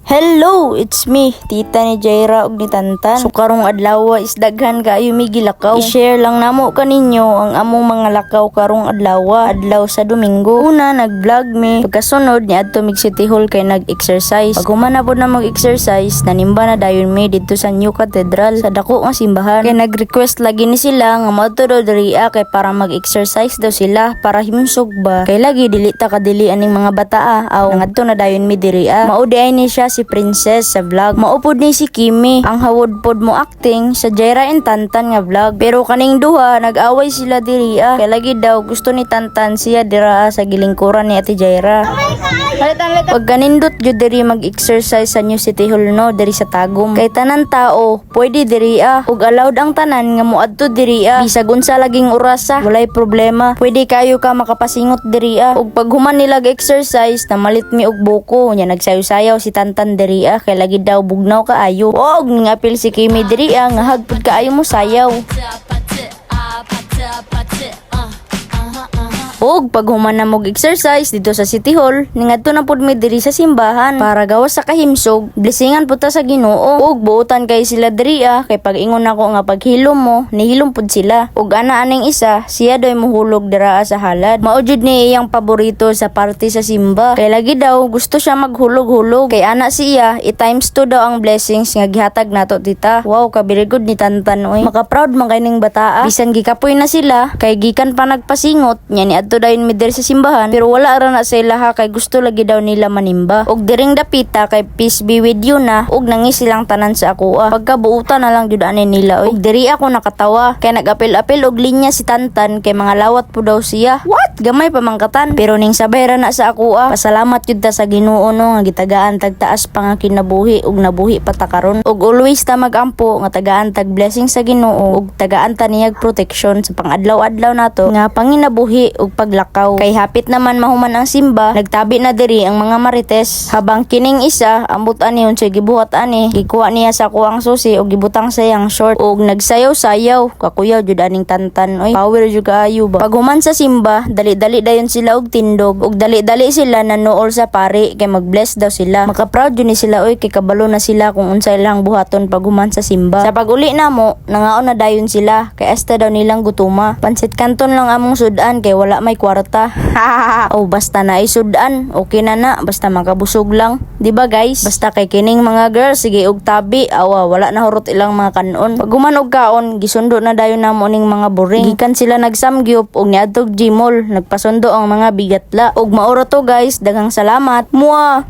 Hello, it's me, tita ni Jaira ug ni Tantan. So karong adlaw is daghan kaayo mi gilakaw. I-share lang namo kaninyo ang among mga lakaw karong adlaw sa Domingo. Una nag-vlog mi, pagkasunod niadto mig City Hall kay nag-exercise. Pag human na pod na mag-exercise, nanimba na dayon mi didto sa New Cathedral sa dako nga simbahan. Kay nag-request lagi ni sila nga moadto daw diriya kay para mag-exercise daw sila para himsog ba. Kay lagi dili ta kadili aning mga bataa aw ngadto na dayon mi diriya. Mao di ay ni siya si Princess sa vlog. Maupod ni si Kimi ang hawod pod mo acting sa Jaira and Tantan nga vlog. Pero kaning duha nag-away sila diriya. Kay lagi daw gusto ni Tantan siya dira sa gilingkuran ni Ate Jaira. Pag ganindot jud diri mag-exercise sa New City Hall no diri sa Tagum. Kay tanan tao pwede diriya ug allowed ang tanan nga moadto diriya. Bisag unsa laging orasa, walay problema. Pwede kayo ka makapasingot diriya. Ug pag human nila exercise na malit mi og buko nya nagsayaw-sayaw si Tantan diriya kay lagi daw bugnaw kaayo. Og ngapil si Kimi diriya nga hagpud kaayo mo sayaw. Og pag human na mog exercise dito sa City Hall, ningadto na pud mi diri sa simbahan para gawas sa kahimsog, blessingan pud ta sa Ginoo. Og buotan kay sila diriya kay pag ingon nako nga paghilom mo, nihilom pud sila. Og ana aning isa, siya daw mohulog dira sa halad. Mao jud ni iyang paborito sa party sa simba. Kay lagi daw gusto siya maghulog-hulog. Kay ana siya, i-times 2 daw ang blessings nga gihatag nato tita. Wow, kabirigod ni Tantan oy. Maka-proud man kayning bataa. Bisan gikapoy na sila kay gikan pa nagpasingot nya ni adto dayon mi diri sa simbahan pero wala ra na sa ilaha kay gusto lagi daw nila manimba. Og diring dapita kay peace be with you na og nangis silang tanan sa akoa. Pagkabuutan na lang jud ani nila oy. Og diri ako nakatawa kay nag-apil-apil og linya si Tantan kay mga lawat po daw siya. What? Gamay pamangkatan. Pero ning sabay ra na sa akoa. Pasalamat jud ta sa Ginoo no nga gitagaan tagtaas pa nga kinabuhi og nabuhi pa ta karon. Og always ta magampo nga tagaan tag blessing sa Ginoo og tagaan ta niyag protection sa pangadlaw-adlaw nato nga panginabuhi og paglakaw. Kay hapit naman mahuman ang simba, nagtabi na diri ang mga marites. Habang kining isa, ambot ani unsay gibuhat ani, gikuha niya sa kuwang susi og gibutang sayang short og nagsayaw-sayaw. Kakuyaw jud aning Tantan oy. Power jud kaayo ba. Pag human sa simba, dali-dali dayon sila og tindog og dali-dali sila nanuol sa pari kay mag-bless daw sila. Maka-proud jud ni sila oy kay kabalo na sila kung unsay ilang buhaton pag human sa simba. Sa pag-uli namo, nangaon na dayon sila kay hasta daw nilang gutuma. Pansit kanton lang among sudan kay wala may kwarta. O basta na isudan, okay na basta makabusog lang. Di ba guys? Basta kay kining mga girls sige og tabi, awa wala na hurot ilang mga kanon. Pag guman og kaon, gisundo na dayon namo ning mga boring. Gikan sila nagsamgyup og niadtog Gmall, nagpasundo ang mga bigatla. Og maoro to guys, daghang salamat. Mua.